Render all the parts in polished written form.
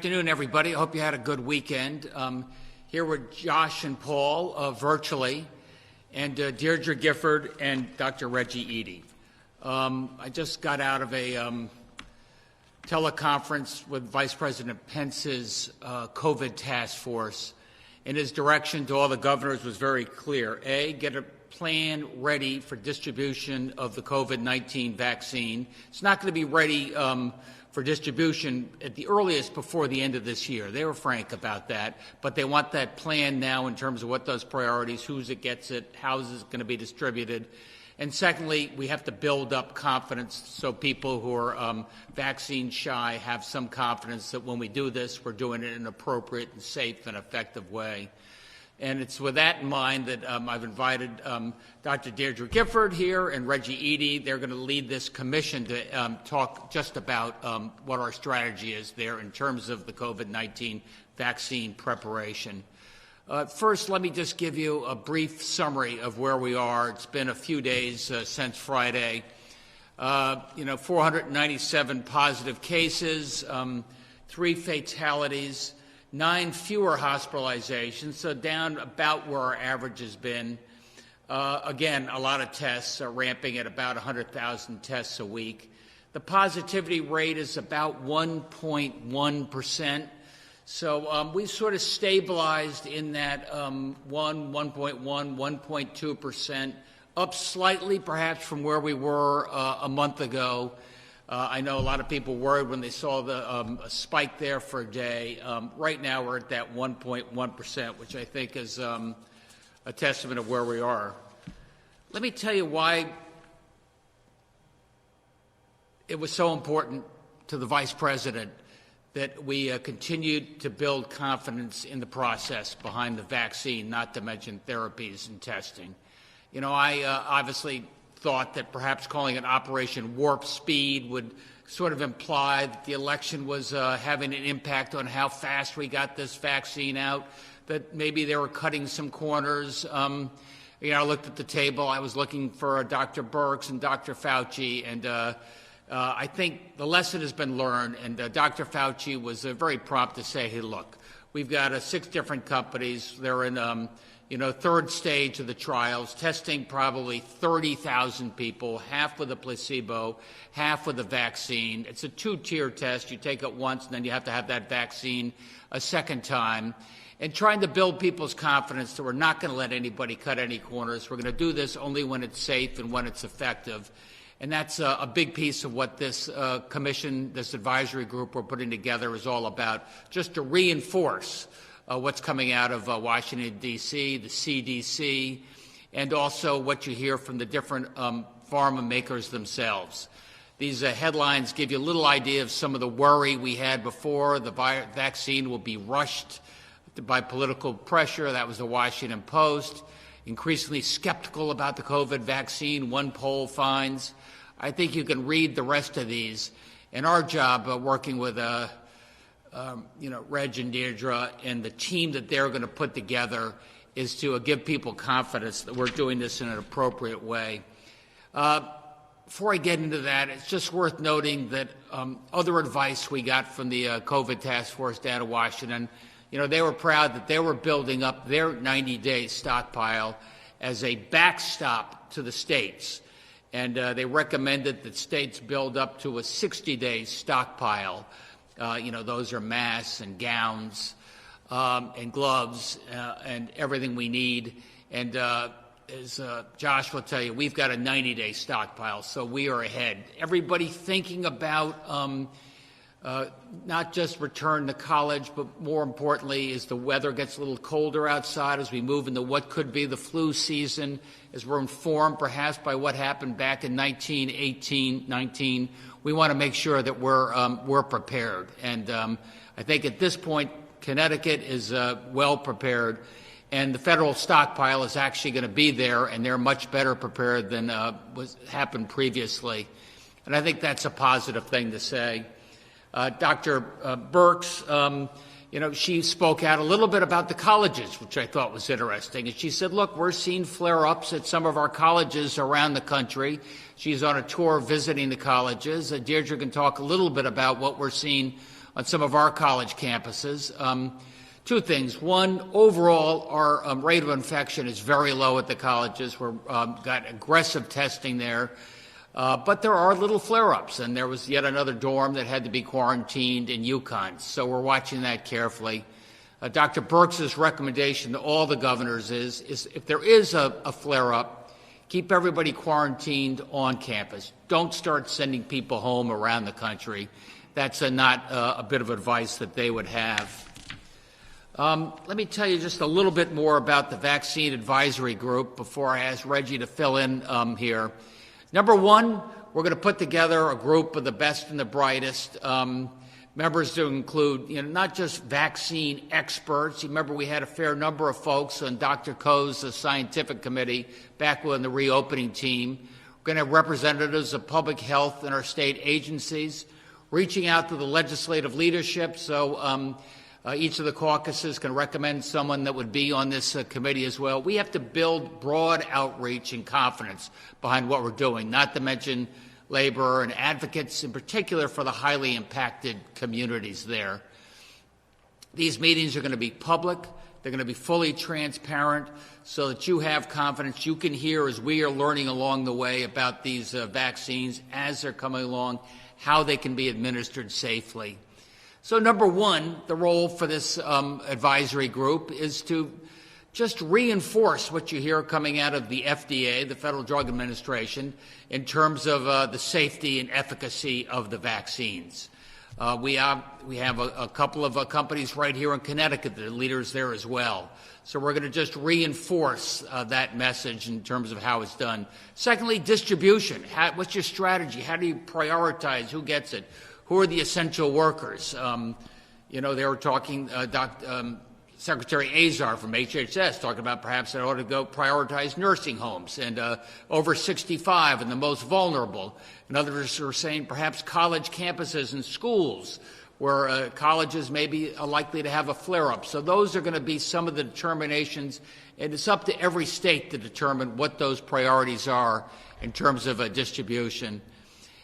Good afternoon, everybody. I hope you had a good weekend. Here with Josh and Paul virtually, and Deirdre Gifford and Dr. Reggie Eady. I just got out of a teleconference with Vice President Pence's COVID task force, and his direction to all the governors was very clear. A, get a plan ready for distribution of the COVID-19 vaccine. It's not going to be ready for distribution at the earliest before the end of this year. They were frank about that, but they want that plan now in terms of what those priorities, who's it gets it, how is it going to be distributed. And secondly, we have to build up confidence so people who are vaccine shy have some confidence that when we do this, we're doing it in an appropriate and safe and effective way. And it's with that in mind that I've invited Dr. Deirdre Gifford here and Reggie Eady. They're going to lead this commission to talk just about what our strategy is there in terms of the COVID-19 vaccine preparation. First, let me just give you a brief summary of where we are. It's been a few days since Friday. 497 positive cases, 3 fatalities, 9 fewer hospitalizations, so down about where our average has been. Again, a lot of tests are ramping at about 100,000 tests a week. The positivity rate is about 1.1%. So we sort of stabilized in that 1.1, 1.2%, up slightly perhaps from where we were a month ago. I know a lot of people worried when they saw the spike there for a day. Right now we're at that 1.1%, which I think is a testament of where we are. Let me tell you why it was so important to the Vice President that we continued to build confidence in the process behind the vaccine, not to mention therapies and testing. I obviously thought that perhaps calling it Operation Warp Speed would sort of imply that the election was having an impact on how fast we got this vaccine out, that maybe they were cutting some corners. I looked at the table. I was looking for Dr. Birx and Dr. Fauci, and I think the lesson has been learned, and Dr. Fauci was very prompt to say, hey, look, we've got 6 different companies. They're in third stage of the trials, testing probably 30,000 people, half with a placebo, half with a vaccine. It's a 2-tier test. You take it once, and then you have to have that vaccine a second time. And trying to build people's confidence that we're not going to let anybody cut any corners. We're going to do this only when it's safe and when it's effective. And that's a big piece of what this commission, this advisory group we're putting together is all about, just to reinforce what's coming out of Washington, D.C., the CDC, and also what you hear from the different pharma makers themselves. These headlines give you a little idea of some of the worry we had before. The vaccine will be rushed by political pressure. That was the Washington Post. Increasingly skeptical about the COVID vaccine, one poll finds. I think you can read the rest of these. And our job, working with Reg and Deirdre and the team that they're going to put together, is to give people confidence that we're doing this in an appropriate way. Before I get into that, it's just worth noting that other advice we got from the COVID task force down in Washington, they were proud that they were building up their 90-day stockpile as a backstop to the states. And they recommended that states build up to a 60-day stockpile. Those are masks and gowns and gloves and everything we need. And as Josh will tell you, we've got a 90-day stockpile, so we are ahead. Everybody thinking about not just return to college, but more importantly, as the weather gets a little colder outside, as we move into what could be the flu season, as we're informed perhaps by what happened back in 1918, 19, we want to make sure that we're prepared. And I think at this point, Connecticut is well prepared, and the federal stockpile is actually going to be there, and they're much better prepared than happened previously. And I think that's a positive thing to say. Dr. Birx, she spoke out a little bit about the colleges, which I thought was interesting. And she said, look, we're seeing flare-ups at some of our colleges around the country. She's on a tour visiting the colleges. Deirdre can talk a little bit about what we're seeing on some of our college campuses. Two things. One, overall, our rate of infection is very low at the colleges. We've got aggressive testing there. But there are little flare-ups, and there was yet another dorm that had to be quarantined in UConn. So we're watching that carefully. Dr. Birx's recommendation to all the governors is if there is a flare-up, keep everybody quarantined on campus. Don't start sending people home around the country. That's not a bit of advice that they would have. Let me tell you just a little bit more about the Vaccine Advisory Group before I ask Reggie to fill in here. Number one, we're going to put together a group of the best and the brightest. Members to include, not just vaccine experts. You remember we had a fair number of folks on Dr. Koh's scientific committee back when the reopening team. We're going to have representatives of public health and our state agencies, reaching out to the legislative leadership. So each of the caucuses can recommend someone that would be on this committee as well. We have to build broad outreach and confidence behind what we're doing, not to mention labor and advocates, in particular for the highly impacted communities there. These meetings are going to be public. They're going to be fully transparent so that you have confidence. You can hear as we are learning along the way about these vaccines as they're coming along, how they can be administered safely. So number one, the role for this advisory group is to just reinforce what you hear coming out of the FDA, the Federal Drug Administration, in terms of the safety and efficacy of the vaccines. We have a couple of companies right here in Connecticut that are leaders there as well. So we're going to just reinforce that message in terms of how it's done. Secondly, distribution. What's your strategy? How do you prioritize who gets it? Who are the essential workers? They were talking, Secretary Azar from HHS talking about perhaps they ought to go prioritize nursing homes and over 65 and the most vulnerable. And others are saying perhaps college campuses and schools where colleges may be likely to have a flare-up. So those are going to be some of the determinations, and it's up to every state to determine what those priorities are in terms of distribution.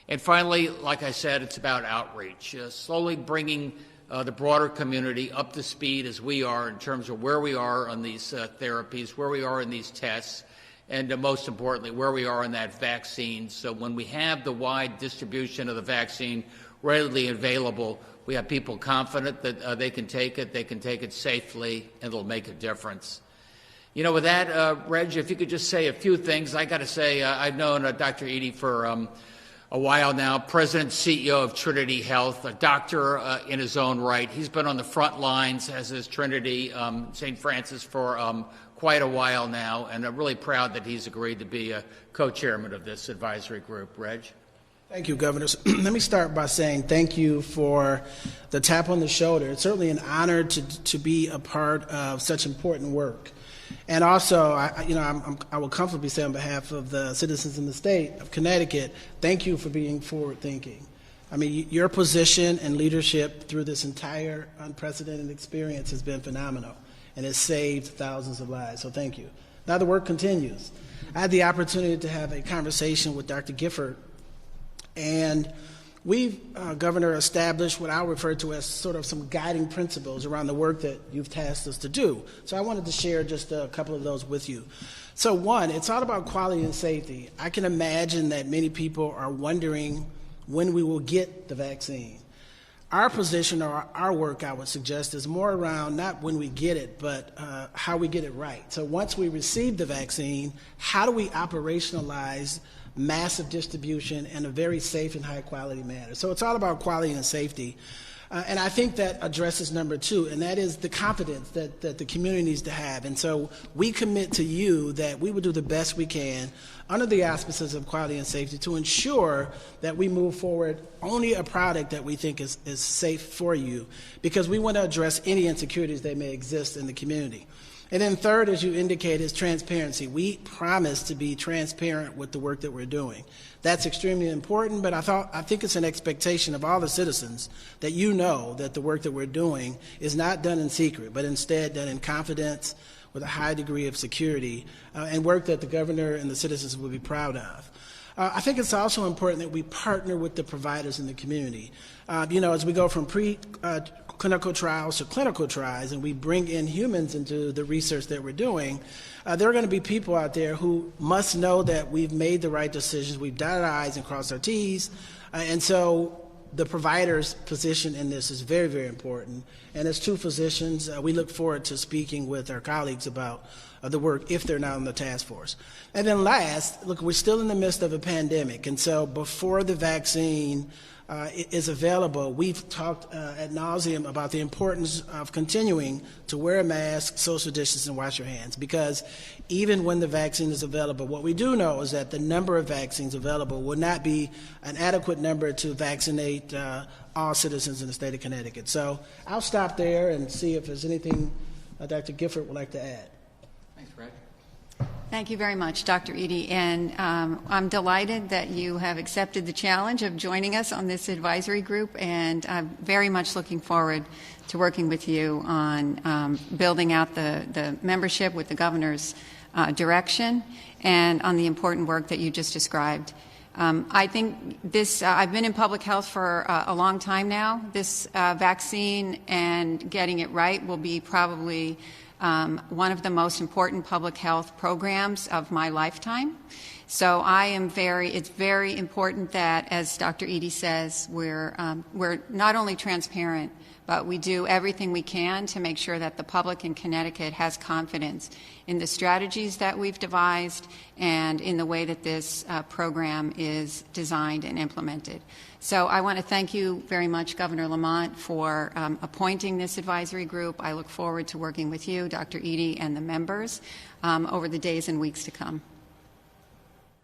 And finally, like I said, it's about outreach, slowly bringing the broader community up to speed as we are in terms of where we are on these therapies, where we are in these tests, and most importantly, where we are in that vaccine. So when we have the wide distribution of the vaccine readily available, we have people confident that they can take it safely, and it'll make a difference. With that, Reg, if you could just say a few things. I got to say, I've known Dr. Eadie for a while now, President CEO of Trinity Health, a doctor in his own right. He's been on the front lines, as is Trinity, St. Francis, for quite a while now, and I'm really proud that he's agreed to be a co-chairman of this advisory group. Reg? Thank you, Governors. Let me start by saying thank you for the tap on the shoulder. It's certainly an honor to be a part of such important work. And also, I will comfortably say on behalf of the citizens in the state of Connecticut, thank you for being forward-thinking. I mean, your position and leadership through this entire unprecedented experience has been phenomenal, and it's saved thousands of lives, so thank you. Now the work continues. I had the opportunity to have a conversation with Dr. Gifford, and we've, Governor, established what I'll refer to as sort of some guiding principles around the work that you've tasked us to do. So I wanted to share just a couple of those with you. So one, it's all about quality and safety. I can imagine that many people are wondering when we will get the vaccine. Our position or our work, I would suggest, is more around not when we get it, but how we get it right. So once we receive the vaccine, how do we operationalize massive distribution in a very safe and high-quality manner? So it's all about quality and safety. And I think that addresses number two, and that is the confidence that the community needs to have. And so we commit to you that we will do the best we can under the auspices of quality and safety to ensure that we move forward only a product that we think is safe for you, because we want to address any insecurities that may exist in the community. And then third, as you indicate, is transparency. We promise to be transparent with the work that we're doing. That's extremely important, but I think it's an expectation of all the citizens that you know that the work that we're doing is not done in secret, but instead done in confidence with a high degree of security, and work that the governor and the citizens will be proud of. I think it's also important that we partner with the providers in the community. As we go from clinical trials to clinical trials, and we bring in humans into the research that we're doing, there are going to be people out there who must know that we've made the right decisions, we've dotted our I's and crossed our T's, and so the provider's position in this is very, very important. And as two physicians, we look forward to speaking with our colleagues about the work if they're not on the task force. And then last, look, we're still in the midst of a pandemic, and so before the vaccine is available, we've talked ad nauseum about the importance of continuing to wear a mask, social distance, and wash your hands, because even when the vaccine is available, what we do know is that the number of vaccines available will not be an adequate number to vaccinate all citizens in the state of Connecticut. So I'll stop there and see if there's anything Dr. Gifford would like to add. Thanks, Reg. Thank you very much, Dr. Eady, and I'm delighted that you have accepted the challenge of joining us on this advisory group, and I'm very much looking forward to working with you on building out the membership with the governor's direction and on the important work that you just described. I think this, I've been in public health for a long time now. This vaccine and getting it right will be probably one of the most important public health programs of my lifetime. So it's very important that, as Dr. Eady says, we're not only transparent, but we do everything we can to make sure that the public in Connecticut has confidence in the strategies that we've devised and in the way that this program is designed and implemented. So I want to thank you very much, Governor Lamont, for appointing this advisory group. I look forward to working with you, Dr. Eady, and the members over the days and weeks to come.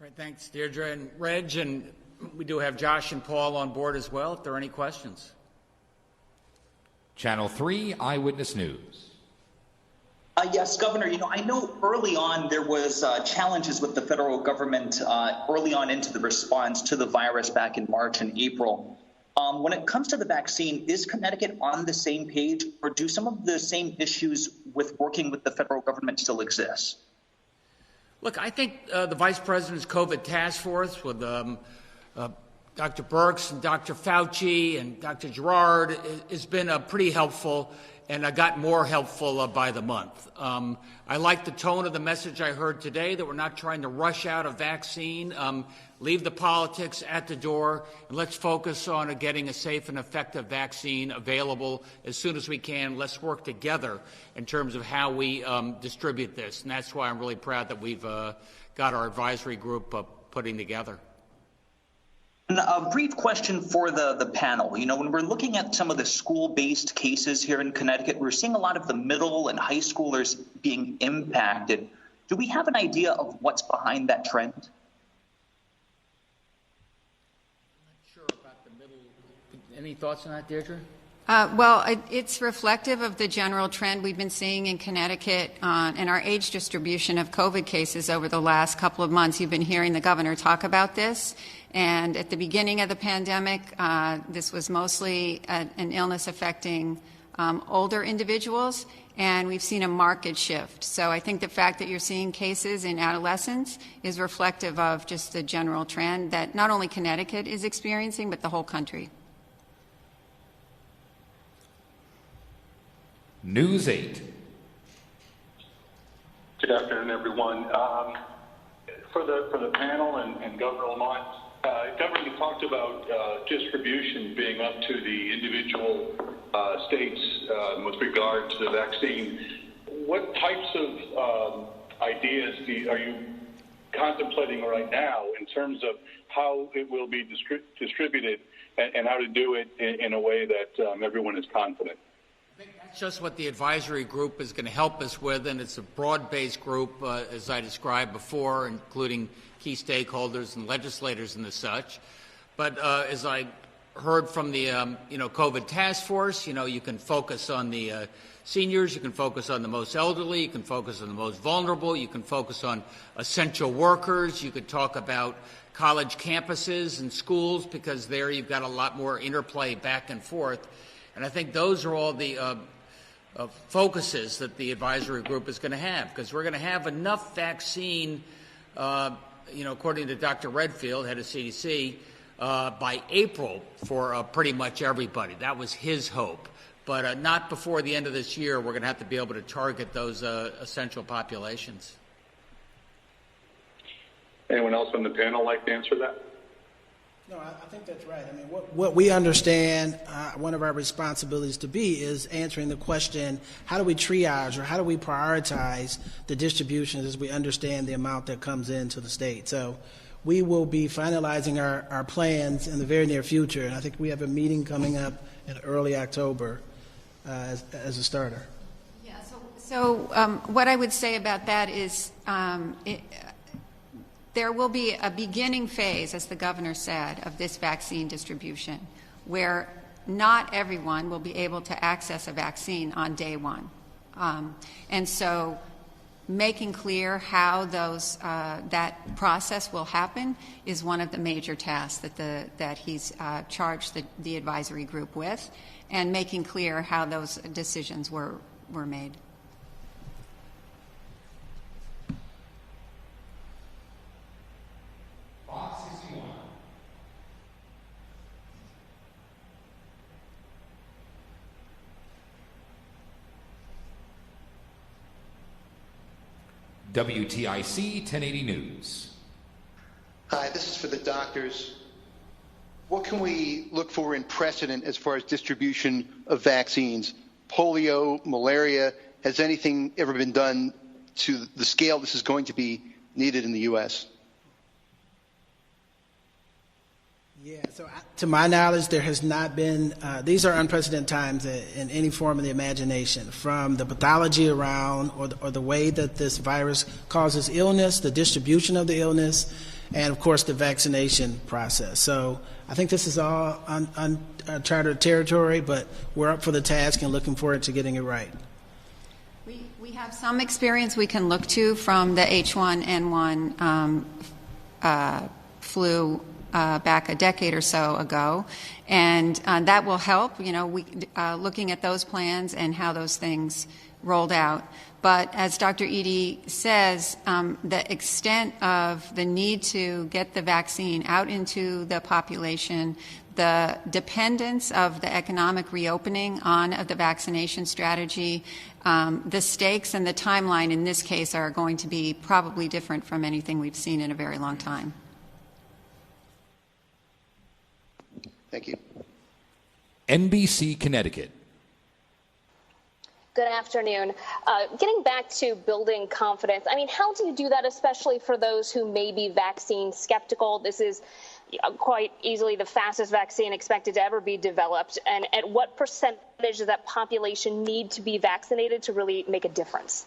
All right, thanks, Deirdre and Reg, and we do have Josh and Paul on board as well, if there are any questions. Channel 3 Eyewitness News. Yes, Governor, I know early on there was challenges with the federal government early on into the response to the virus back in March and April. When it comes to the vaccine, is Connecticut on the same page, or do some of the same issues with working with the federal government still exist? Look, I think the Vice President's COVID task force with Dr. Birx and Dr. Fauci and Dr. Gerard has been pretty helpful, and got more helpful by the month. I like the tone of the message I heard today, that we're not trying to rush out a vaccine, leave the politics at the door, and let's focus on getting a safe and effective vaccine available as soon as we can. Let's work together in terms of how we distribute this, and that's why I'm really proud that we've got our advisory group putting together. A brief question for the panel. When we're looking at some of the school-based cases here in Connecticut, we're seeing a lot of the middle and high schoolers being impacted. Do we have an idea of what's behind that trend? I'm not sure about the middle. Any thoughts on that, Deirdre? It's reflective of the general trend we've been seeing in Connecticut and our age distribution of COVID cases over the last couple of months. You've been hearing the governor talk about this. And at the beginning of the pandemic, this was mostly an illness affecting older individuals, and we've seen a marked shift. So I think the fact that you're seeing cases in adolescents is reflective of just the general trend that not only Connecticut is experiencing, but the whole country. News 8. Good afternoon, everyone. For the panel and Governor Lamont, Governor, you talked about distribution being up to the individual states with regard to the vaccine. What types of ideas are you contemplating right now in terms of how it will be distributed and how to do it in a way that everyone is confident? I think that's just what the advisory group is going to help us with, and it's a broad-based group, as I described before, including key stakeholders and legislators and the such. But as I heard from the COVID task force, you can focus on the seniors, you can focus on the most elderly, you can focus on the most vulnerable, you can focus on essential workers, you could talk about college campuses and schools, because there you've got a lot more interplay back and forth. And I think those are all the focuses that the advisory group is going to have, because we're going to have enough vaccine according to Dr. Redfield, head of CDC, by April for pretty much everybody. That was his hope. But not before the end of this year. We're going to have to be able to target those essential populations. Anyone else on the panel like to answer that? No, I think that's right. I mean, what we understand one of our responsibilities to be is answering the question, how do we triage or how do we prioritize the distributions as we understand the amount that comes into the state? So we will be finalizing our plans in the very near future, and I think we have a meeting coming up in early October as a starter. Yeah, so what I would say about that is there will be a beginning phase, as the governor said, of this vaccine distribution, where not everyone will be able to access a vaccine on day one. And so making clear how that process will happen is one of the major tasks that he's charged the advisory group with, and making clear how those decisions were made. WTIC 1080 News. Hi, this is for the doctors. What can we look for in precedent as far as distribution of vaccines? Polio, malaria, has anything ever been done to the scale this is going to be needed in the U.S.? Yeah, so to my knowledge, there has not been, these are unprecedented times in any form of the imagination, from the pathology around or the way that this virus causes illness, the distribution of the illness, and of course the vaccination process. So I think this is all uncharted territory, but we're up for the task and looking forward to getting it right. We have some experience we can look to from the H1N1 flu back a decade or so ago, and that will help, looking at those plans and how those things rolled out. But as Dr. Eady says, the extent of the need to get the vaccine out into the population, the dependence of the economic reopening on the vaccination strategy, the stakes and the timeline in this case are going to be probably different from anything we've seen in a very long time. Thank you. NBC Connecticut. Good afternoon. Getting back to building confidence, I mean, how do you do that, especially for those who may be vaccine skeptical? This is quite easily the fastest vaccine expected to ever be developed. And at what percentage does that population need to be vaccinated to really make a difference?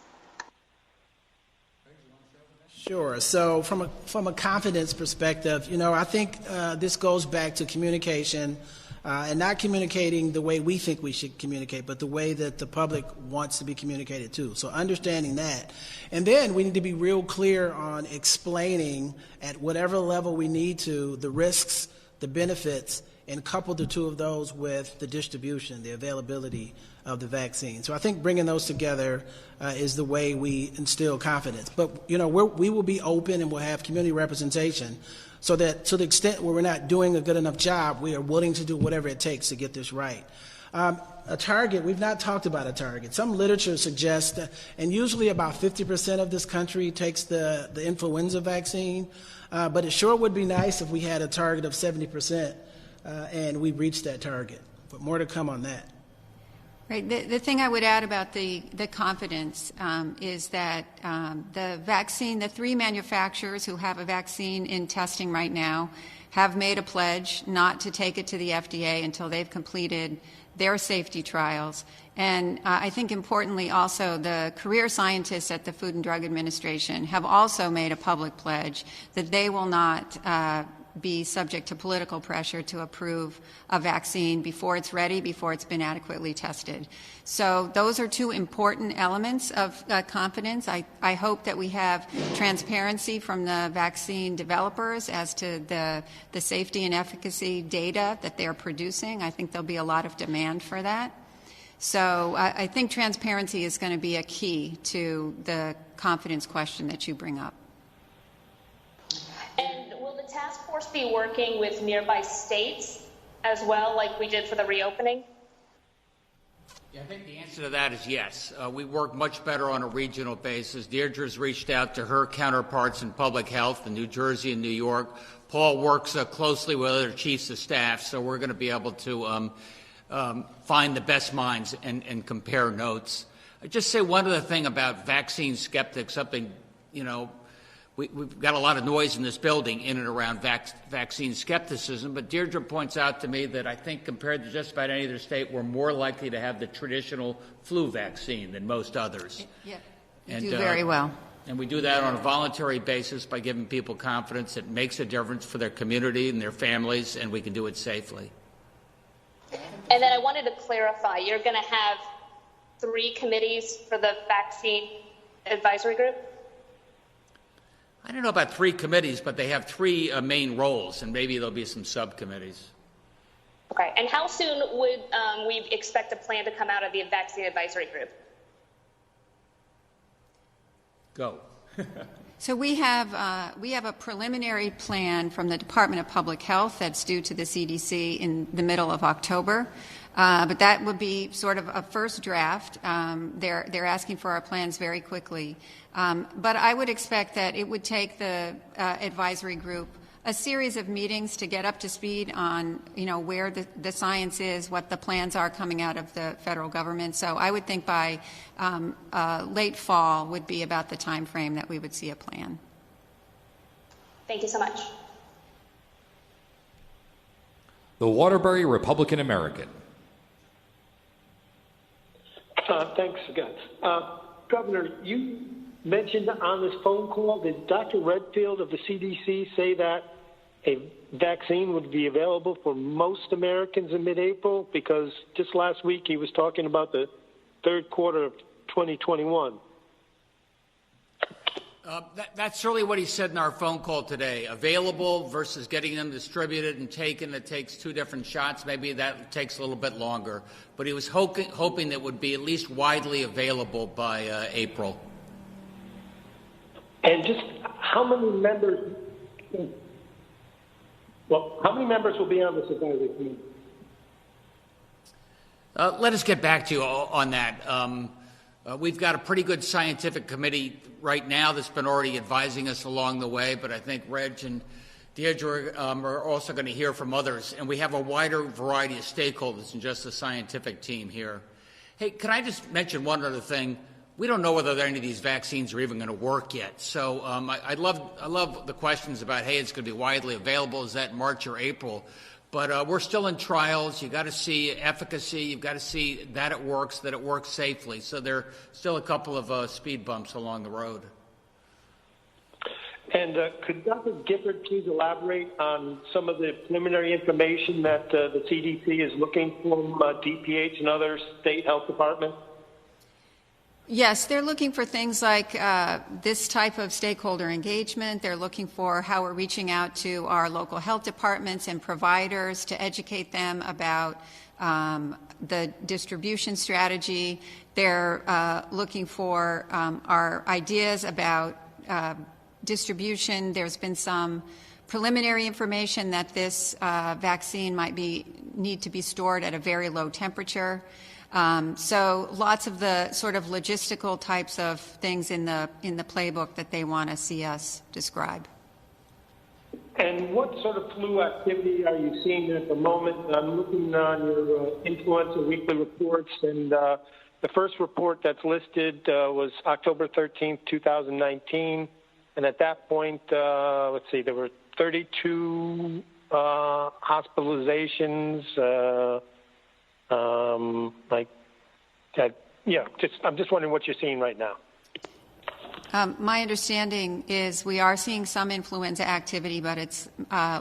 Sure. So from a confidence perspective, I think this goes back to communication and not communicating the way we think we should communicate, but the way that the public wants to be communicated to. So understanding that. And then we need to be real clear on explaining at whatever level we need to the risks, the benefits, and couple the two of those with the distribution, the availability of the vaccine. So I think bringing those together is the way we instill confidence. But, we will be open and we'll have community representation so that to the extent where we're not doing a good enough job, we are willing to do whatever it takes to get this right. A target, we've not talked about a target. Some literature suggests that, and usually about 50% of this country takes the influenza vaccine, but it sure would be nice if we had a target of 70% and we reached that target. But more to come on that. Right. The thing I would add about the confidence is that the vaccine, the three manufacturers who have a vaccine in testing right now have made a pledge not to take it to the FDA until they've completed their safety trials. And I think importantly also the career scientists at the Food and Drug Administration have also made a public pledge that they will not be subject to political pressure to approve a vaccine before it's ready, before it's been adequately tested. So those are two important elements of confidence. I hope that we have transparency from the vaccine developers as to the safety and efficacy data that they're producing. I think there'll be a lot of demand for that. So I think transparency is going to be a key to the confidence question that you bring up. be working with nearby states as well, like we did for the reopening? Yeah, I think the answer to that is yes. We work much better on a regional basis. Deirdre's reached out to her counterparts in public health in New Jersey and New York. Paul works closely with other chiefs of staff, so we're going to be able to find the best minds and compare notes. I just say one other thing about vaccine skeptics, something, we've got a lot of noise in this building in and around vaccine skepticism, but Deirdre points out to me that I think compared to just about any other state, we're more likely to have the traditional flu vaccine than most others. Yeah, and do very well. And we do that on a voluntary basis by giving people confidence. It makes a difference for their community and their families, and we can do it safely. And then I wanted to clarify, you're going to have 3 committees for the vaccine advisory group? I don't know about 3 committees, but they have 3 main roles, and maybe there'll be some subcommittees. Okay. And how soon would we expect a plan to come out of the vaccine advisory group? Go. So we have a preliminary plan from the Department of Public Health that's due to the CDC in the middle of October. But that would be sort of a first draft. They're asking for our plans very quickly. But I would expect that it would take the advisory group a series of meetings to get up to speed on, where the science is, what the plans are coming out of the federal government. So I would think by late fall would be about the time frame that we would see a plan. Thank you so much. The Waterbury Republican American. Thanks again. Governor, you mentioned on this phone call, did Dr. Redfield of the CDC say that a vaccine would be available for most Americans in mid-April? Because just last week he was talking about the third quarter of 2021. That's really what he said in our phone call today. Available versus getting them distributed and taken. It takes 2 different shots. Maybe that takes a little bit longer. But he was hoping that it would be at least widely available by April. And just how many members? Well, how many members will be on this advisory committee? Let us get back to you on that. We've got a pretty good scientific committee right now that's been already advising us along the way, but I think Reg and Deirdre are also going to hear from others, and we have a wider variety of stakeholders than just the scientific team here. Hey, can I just mention one other thing? We don't know whether any of these vaccines are even going to work yet. So I love the questions about, hey, it's going to be widely available. Is that March or April? But we're still in trials. You've got to see efficacy. You've got to see that it works safely. So there are still a couple of speed bumps along the road. And could Dr. Gifford please elaborate on some of the preliminary information that the CDC is looking from DPH and other state health departments? Yes, they're looking for things like this type of stakeholder engagement. They're looking for how we're reaching out to our local health departments and providers to educate them about the distribution strategy. They're looking for our ideas about distribution. There's been some preliminary information that this vaccine might need to be stored at a very low temperature. So lots of the sort of logistical types of things in the playbook that they want to see us describe. And what sort of flu activity are you seeing at the moment? I'm looking on your influenza weekly reports, and the first report that's listed was October 13th, 2019. And at that point, let's see, there were 32 hospitalizations. I'm just wondering what you're seeing right now. My understanding is we are seeing some influenza activity, but it's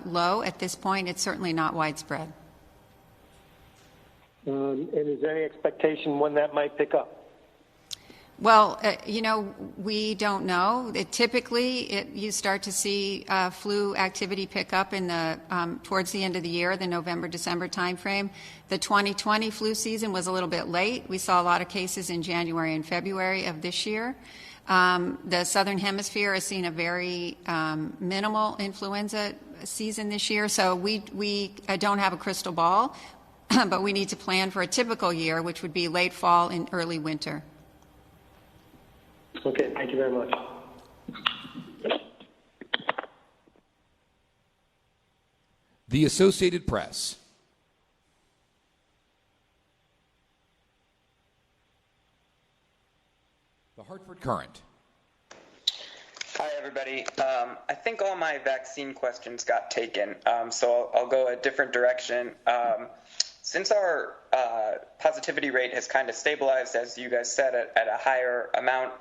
low at this point. It's certainly not widespread. And is there any expectation when that might pick up? Well, we don't know. Typically, you start to see flu activity pick up in the towards the end of the year, the November-December timeframe. The 2020 flu season was a little bit late. We saw a lot of cases in January and February of this year. The Southern Hemisphere has seen a very minimal influenza season this year, so we don't have a crystal ball, but we need to plan for a typical year, which would be late fall and early winter. Okay, thank you very much. The Associated Press. The Hartford Courant. Hi, everybody. I think all my vaccine questions got taken, so I'll go a different direction. Since our positivity rate has kind of stabilized, as you guys said, at a higher amount,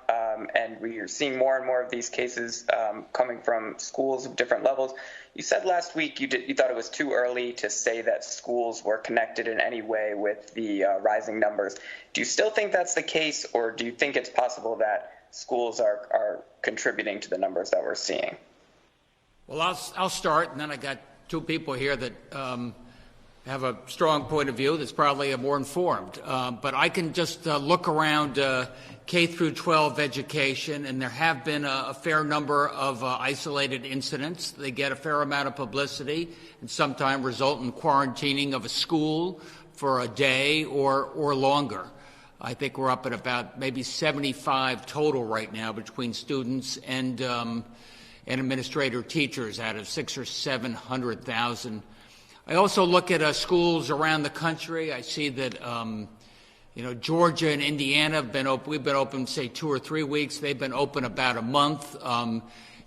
and we are seeing more and more of these cases coming from schools of different levels, you said last week you thought it was too early to say that schools were connected in any way with the rising numbers. Do you still think that's the case, or do you think it's possible that schools are contributing to the numbers that we're seeing? Well, I'll start, and then I got two people here that have a strong point of view that's probably more informed. But I can just look around K through 12 education, and there have been a fair number of isolated incidents. They get a fair amount of publicity and sometimes result in quarantining of a school for a day or longer. I think we're up at about maybe 75 total right now between students and administrator teachers out of 600,000 or 700,000. I also look at schools around the country. I see that Georgia and Indiana have been open. We've been open, say, 2 or 3 weeks. They've been open about a month.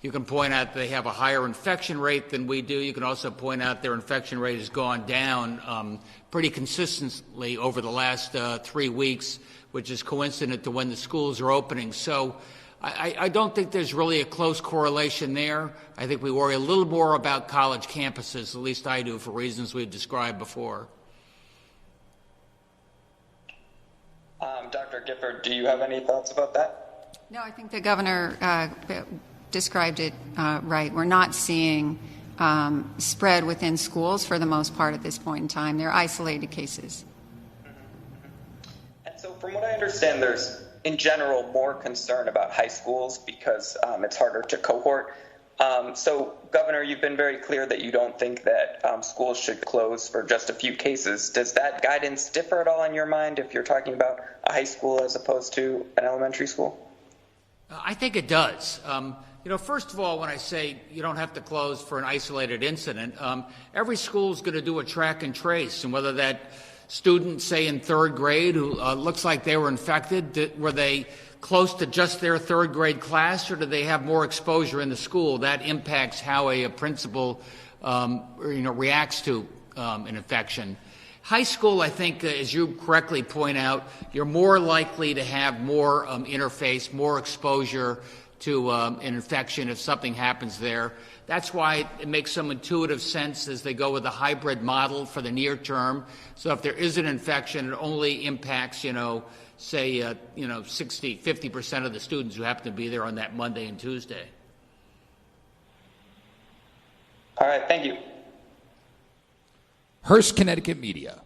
You can point out they have a higher infection rate than we do. You can also point out their infection rate has gone down pretty consistently over the last 3 weeks, which is coincident to when the schools are opening. So I don't think there's really a close correlation there. I think we worry a little more about college campuses, at least I do, for reasons we've described before. Dr. Gifford, do you have any thoughts about that? No, I think the governor described it right. We're not seeing spread within schools for the most part at this point in time. They're isolated cases. And so from what I understand, there's in general more concern about high schools because it's harder to cohort. So, Governor, you've been very clear that you don't think that schools should close for just a few cases. Does that guidance differ at all in your mind if you're talking about a high school as opposed to an elementary school? I think it does. First of all, when I say you don't have to close for an isolated incident, every school is going to do a track and trace, and whether that student, say in third grade, who looks like they were infected, were they close to just their third grade class, or do they have more exposure in the school? That impacts how a principal reacts to an infection. High school, I think, as you correctly point out, you're more likely to have more interface, more exposure to an infection if something happens there. That's why it makes some intuitive sense as they go with a hybrid model for the near term. So if there is an infection, it only impacts, say, 50% of the students who happen to be there on that Monday and Tuesday. All right, thank you. Hearst, Connecticut Media.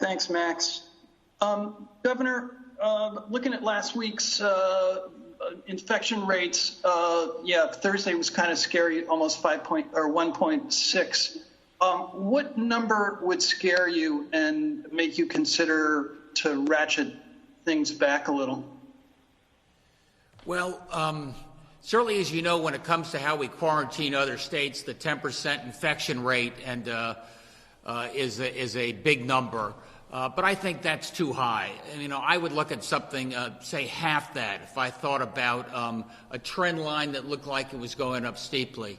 Thanks, Max. Governor, looking at last week's infection rates, Thursday was kind of scary, almost 1.6. What number would scare you and make you consider to ratchet things back a little? Well, certainly, as you know, when it comes to how we quarantine other states, the 10% infection rate is a big number. But I think that's too high. And, I would look at something, say, half that if I thought about a trend line that looked like it was going up steeply.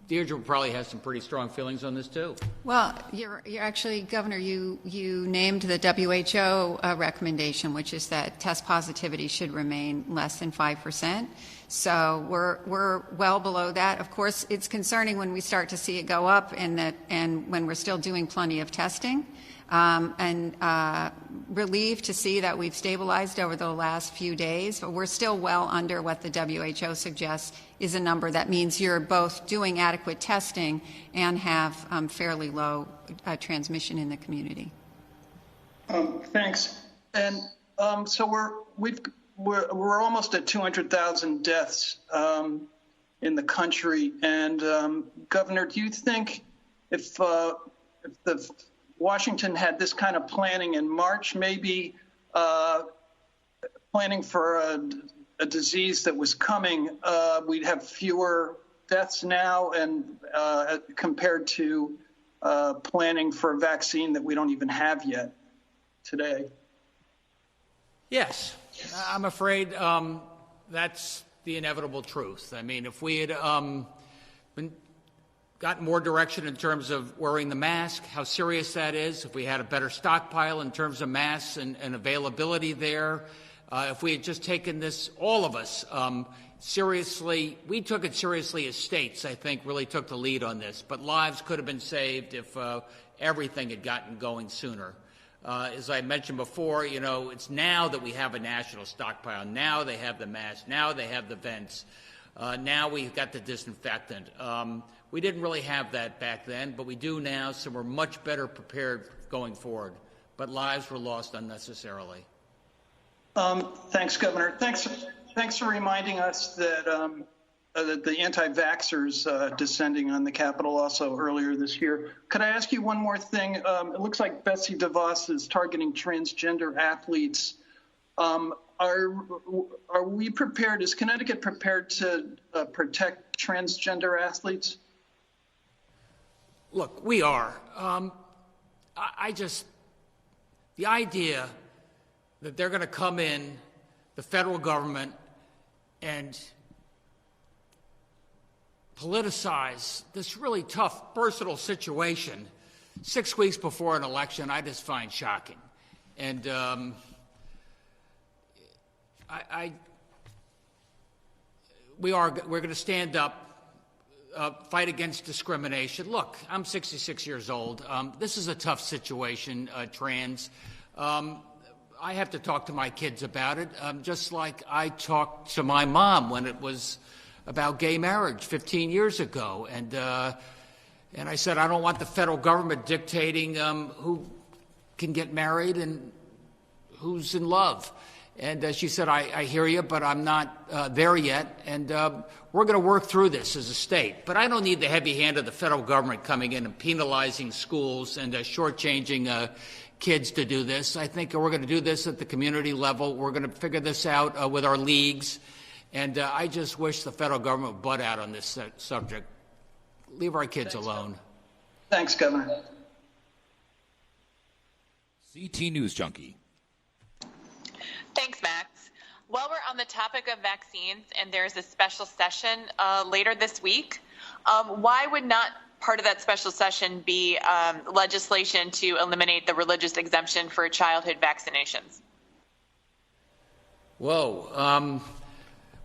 Deirdre probably has some pretty strong feelings on this, too. Well, you're actually, Governor, you named the WHO recommendation, which is that test positivity should remain less than 5%. So we're well below that. Of course, it's concerning when we start to see it go up and when we're still doing plenty of testing. and relieved to see that we've stabilized over the last few days, but we're still well under what the WHO suggests is a number that means you're both doing adequate testing and have fairly low transmission in the community. Thanks. And so we're almost at 200,000 deaths in the country. And Governor, do you think if the Washington had this kind of planning in March, maybe planning for a disease that was coming, we'd have fewer deaths now and compared to planning for a vaccine that we don't even have yet today? Yes, I'm afraid that's the inevitable truth. I mean, if we had gotten more direction in terms of wearing the mask, how serious that is, if we had a better stockpile in terms of masks and availability there, if we had just taken this, all of us, seriously, we took it seriously as states, I think, really took the lead on this. But lives could have been saved if everything had gotten going sooner. As I mentioned before, you know, it's now that we have a national stockpile. Now they have the masks. Now they have the vents. Now we've got the disinfectant. We didn't really have that back then, but we do now, so we're much better prepared going forward. But lives were lost unnecessarily. Thanks, Governor. Thanks for reminding us that the anti-vaxxers descending on the Capitol also earlier this year. Could I ask you one more thing? It looks like Betsy DeVos is targeting transgender athletes. Are we prepared? Is Connecticut prepared to protect transgender athletes? Look, we are. The idea that they're going to come in, the federal government, and politicize this really tough personal situation 6 weeks before an election, I just find shocking. And we're going to stand up, fight against discrimination. Look, I'm 66 years old. This is a tough situation, trans. I have to talk to my kids about it, just like I talked to my mom when it was about gay marriage 15 years ago. And I said, I don't want the federal government dictating who can get married and who's in love. And she said, I hear you, but I'm not there yet. And we're going to work through this as a state. But I don't need the heavy hand of the federal government coming in and penalizing schools and shortchanging kids to do this. I think we're going to do this at the community level. We're going to figure this out with our leagues. And I just wish the federal government would butt out on this subject. Leave our kids alone. Thanks, Governor. CT News Junkie. Thanks, Max. While we're on the topic of vaccines, and there's a special session later this week, why would not part of that special session be legislation to eliminate the religious exemption for childhood vaccinations? Whoa.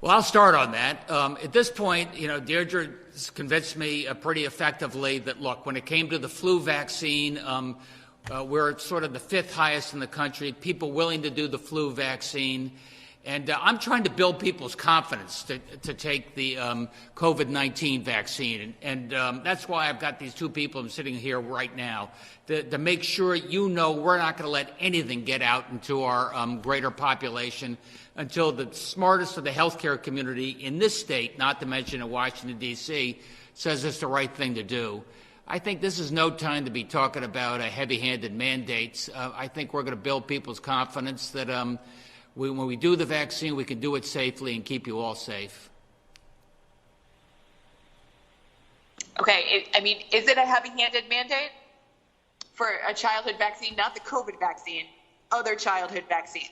Well, I'll start on that. At this point, you know, Deirdre's convinced me pretty effectively that, look, when it came to the flu vaccine, we're sort of the 5th highest in the country, people willing to do the flu vaccine. And I'm trying to build people's confidence to take the COVID-19 vaccine. And that's why I've got these two people I'm sitting here right now, to make sure you know we're not going to let anything get out into our greater population until the smartest of the healthcare community in this state, not to mention in Washington, D.C., says it's the right thing to do. I think this is no time to be talking about heavy-handed mandates. I think we're going to build people's confidence that when we do the vaccine, we can do it safely and keep you all safe. Okay, is it a heavy-handed mandate for a childhood vaccine, not the COVID vaccine, other childhood vaccines?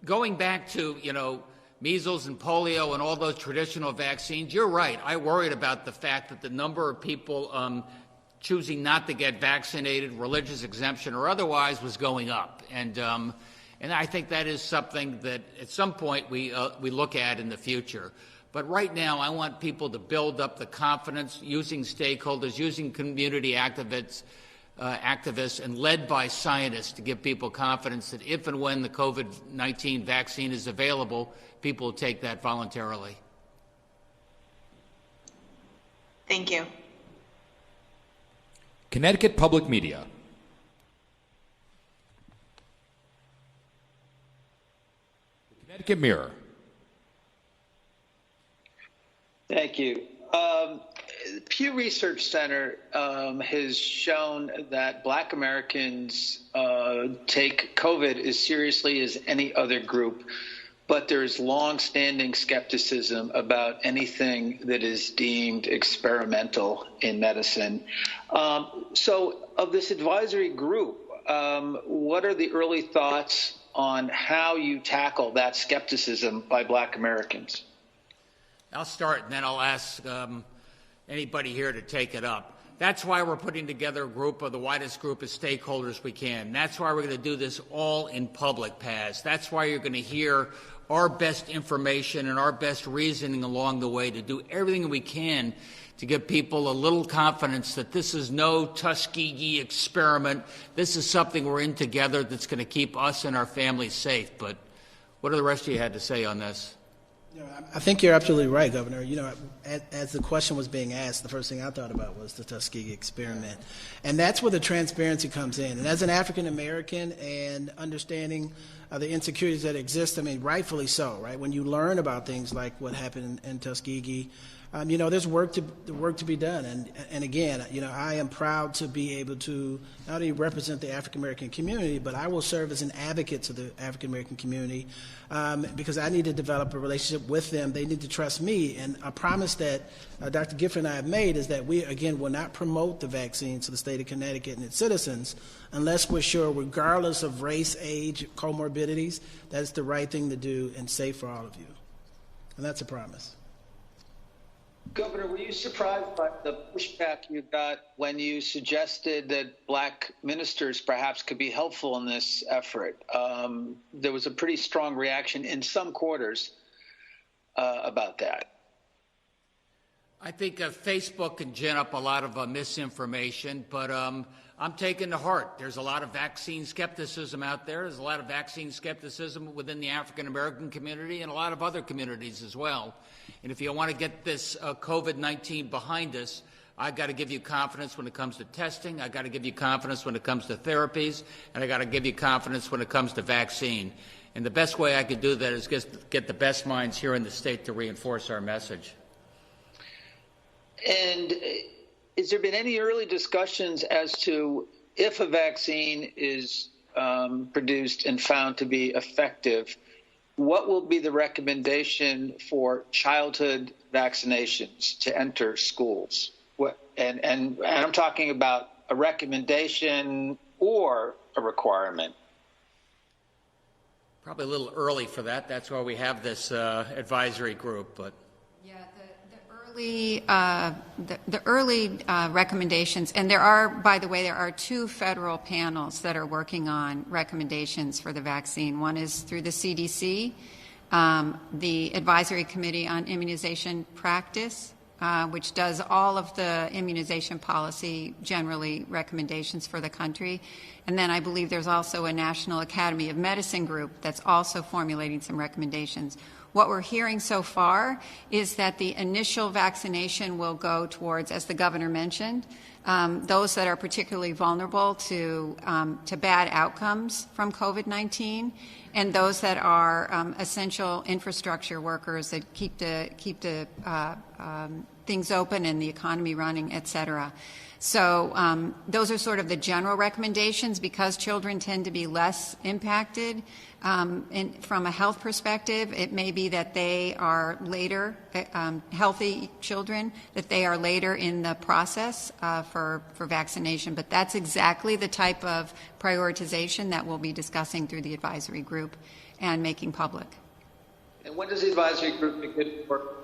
Going back to, you know, measles and polio and all those traditional vaccines, you're right. I worried about the fact that the number of people choosing not to get vaccinated, religious exemption or otherwise, was going up. And I think that is something that at some point we look at in the future. But right now, I want people to build up the confidence using stakeholders, using community activists, and led by scientists to give people confidence that if and when the COVID-19 vaccine is available, people will take that voluntarily. Thank you. Connecticut Public Media. The Connecticut Mirror. Thank you. Pew Research Center has shown that Black Americans take COVID as seriously as any other group, but there's long-standing skepticism about anything that is deemed experimental in medicine. So of this advisory group, what are the early thoughts on how you tackle that skepticism by Black Americans? I'll start, and then I'll ask anybody here to take it up. That's why we're putting together a group of the widest group of stakeholders we can. That's why we're going to do this all in public, Paz. That's why you're going to hear our best information and our best reasoning along the way to do everything we can to give people a little confidence that this is no Tuskegee experiment. This is something we're in together that's going to keep us and our families safe. But what do the rest of you had to say on this? I think you're absolutely right, Governor. As the question was being asked, the first thing I thought about was the Tuskegee experiment. And that's where the transparency comes in. And as an African American and understanding the insecurities that exist, I mean, rightfully so, right? When you learn about things like what happened in Tuskegee, there's work to be done. And again, I am proud to be able to not only represent the African American community, but I will serve as an advocate to the African American community because I need to develop a relationship with them. They need to trust me. And a promise that Dr. Gifford and I have made is that we, again, will not promote the vaccine to the state of Connecticut and its citizens unless we're sure, regardless of race, age, comorbidities, that it's the right thing to do and safe for all of you. And that's a promise. Governor, were you surprised by the pushback you got when you suggested that Black ministers perhaps could be helpful in this effort? There was a pretty strong reaction in some quarters about that. I think Facebook can gin up a lot of misinformation, but I'm taking to heart. There's a lot of vaccine skepticism out there. There's a lot of vaccine skepticism within the African American community and a lot of other communities as well. And if you want to get this COVID-19 behind us, I've got to give you confidence when it comes to testing. I've got to give you confidence when it comes to therapies. And I've got to give you confidence when it comes to vaccine. And the best way I could do that is get the best minds here in the state to reinforce our message. And has there been any early discussions as to if a vaccine is produced and found to be effective, what will be the recommendation for childhood vaccinations to enter schools? And I'm talking about a recommendation or a requirement. Probably a little early for that. That's why we have this advisory group. But yeah, the early recommendations, and there are, by the way, there are two federal panels that are working on recommendations for the vaccine. One is through the CDC, the Advisory Committee on Immunization Practice, which does all of the immunization policy, generally recommendations for the country. And then I believe there's also a National Academy of Medicine group that's also formulating some recommendations. What we're hearing so far is that the initial vaccination will go towards, as the governor mentioned, those that are particularly vulnerable to bad outcomes from COVID-19, and those that are essential infrastructure workers that keep the things open and the economy running, et cetera. So those are sort of the general recommendations because children tend to be less impacted. From a health perspective, it may be that they are later, healthy children, that they are later in the process for vaccination. But that's exactly the type of prioritization that we'll be discussing through the advisory group and making public. And when does the advisory group begin work?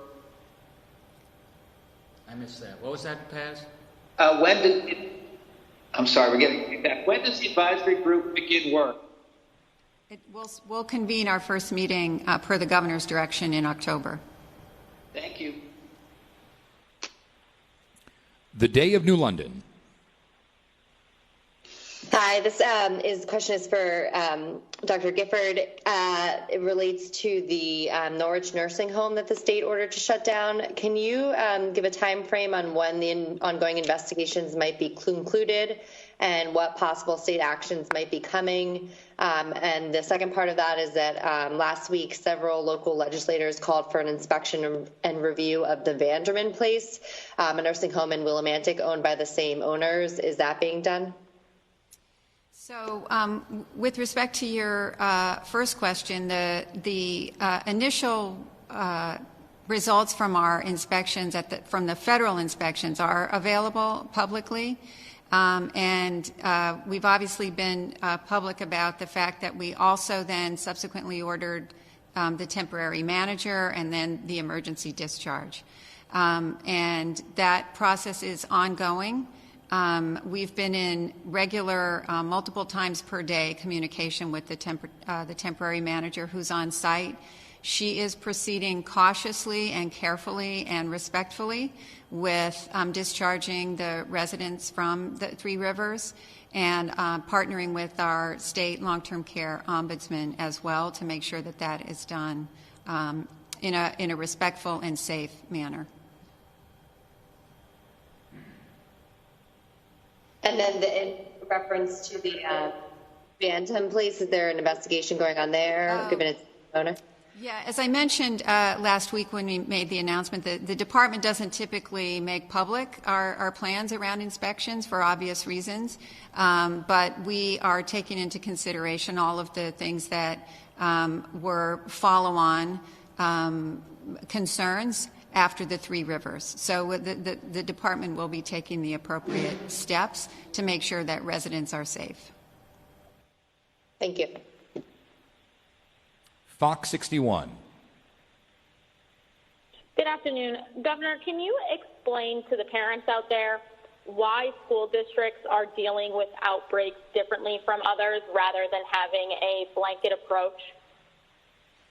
I missed that. What was that, Paz? I'm sorry, we're getting feedback. When does the advisory group begin work? We'll convene our first meeting per the governor's direction in October. Thank you. The Day of New London. Hi, this question is for Dr. Gifford. It relates to the Norwich nursing home that the state ordered to shut down. Can you give a time frame on when the ongoing investigations might be concluded and what possible state actions might be coming? And the second part of that is that last week several local legislators called for an inspection and review of the Vanderman Place, a nursing home in Willimantic owned by the same owners. Is that being done? So with respect to your first question, the initial results from our inspections from the federal inspections are available publicly. And we've obviously been public about the fact that we also then subsequently ordered the temporary manager and then the emergency discharge. And that process is ongoing. We've been in regular, multiple times per day communication with the temporary manager who's on site. She is proceeding cautiously and carefully and respectfully with discharging the residents from the Three Rivers and partnering with our state long-term care ombudsman as well to make sure that that is done in a respectful and safe manner. And then in reference to the Bantam Place, is there an investigation going on there, given its owner? Yeah, as I mentioned last week when we made the announcement, the department doesn't typically make public our plans around inspections for obvious reasons, but we are taking into consideration all of the things that were follow-on concerns after the Three Rivers. So the department will be taking the appropriate steps to make sure that residents are safe. Thank you. Fox 61. Good afternoon. Governor, can you explain to the parents out there why school districts are dealing with outbreaks differently from others rather than having a blanket approach?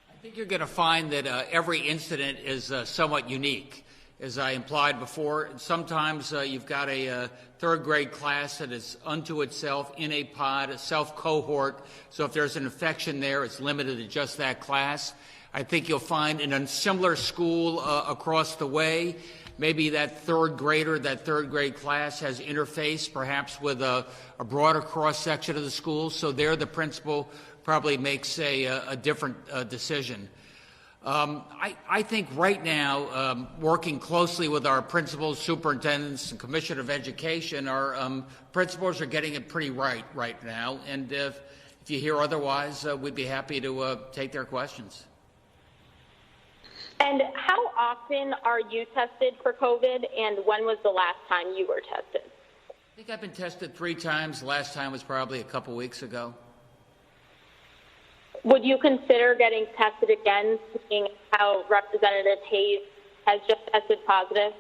I think you're going to find that every incident is somewhat unique. As I implied before, sometimes you've got a third grade class that is unto itself in a pod, a self-cohort. So if there's an infection there, it's limited to just that class. I think you'll find in a similar school across the way, maybe that third grader, that third grade class has interface perhaps with a broader cross-section of the school. So there the principal probably makes a different decision. I think right now, working closely with our principals, superintendents, and Commissioner of Education, our principals are getting it pretty right now. And if you hear otherwise, we'd be happy to take their questions. And how often are you tested for COVID, and when was the last time you were tested? I think I've been tested 3 times. The last time was probably a couple weeks ago. Would you consider getting tested again, seeing how Representative Hayes has just tested positive?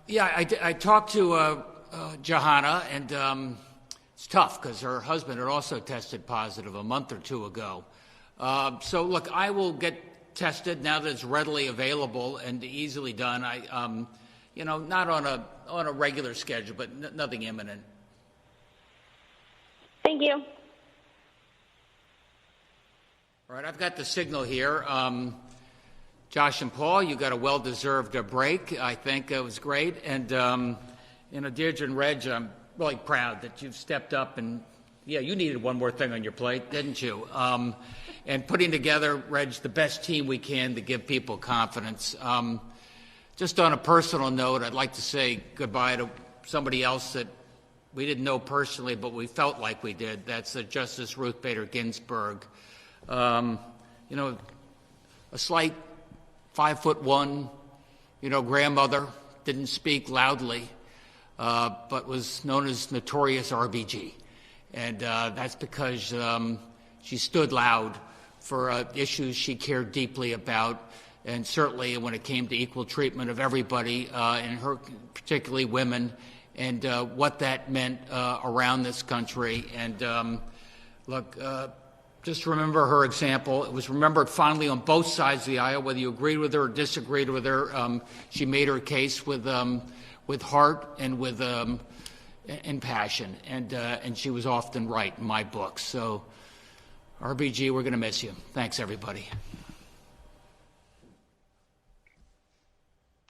Yeah, I talked to Johanna, and it's tough because her husband had also tested positive a month or 2 ago. So, look, I will get tested now that it's readily available and easily done. Not on a regular schedule, but nothing imminent. Thank you. All right, I've got the signal here. Josh and Paul, you got a well-deserved break. I think it was great. And, Deirdre and Reg, I'm really proud that you've stepped up and, you needed one more thing on your plate, didn't you? And putting together, Reg, the best team we can to give people confidence. Just on a personal note, I'd like to say goodbye to somebody else that we didn't know personally, but we felt like we did. That's Justice Ruth Bader Ginsburg. A slight 5'1", grandmother, didn't speak loudly, but was known as Notorious RBG. And that's because she stood loud for issues she cared deeply about, and certainly when it came to equal treatment of everybody, and her, particularly women, and what that meant around this country. And look, Just remember her example. It was remembered fondly on both sides of the aisle, whether you agreed with her or disagreed with her. She made her case with heart and with and passion, and she was often right in my books. So, RBG, we're going to miss you. Thanks, everybody.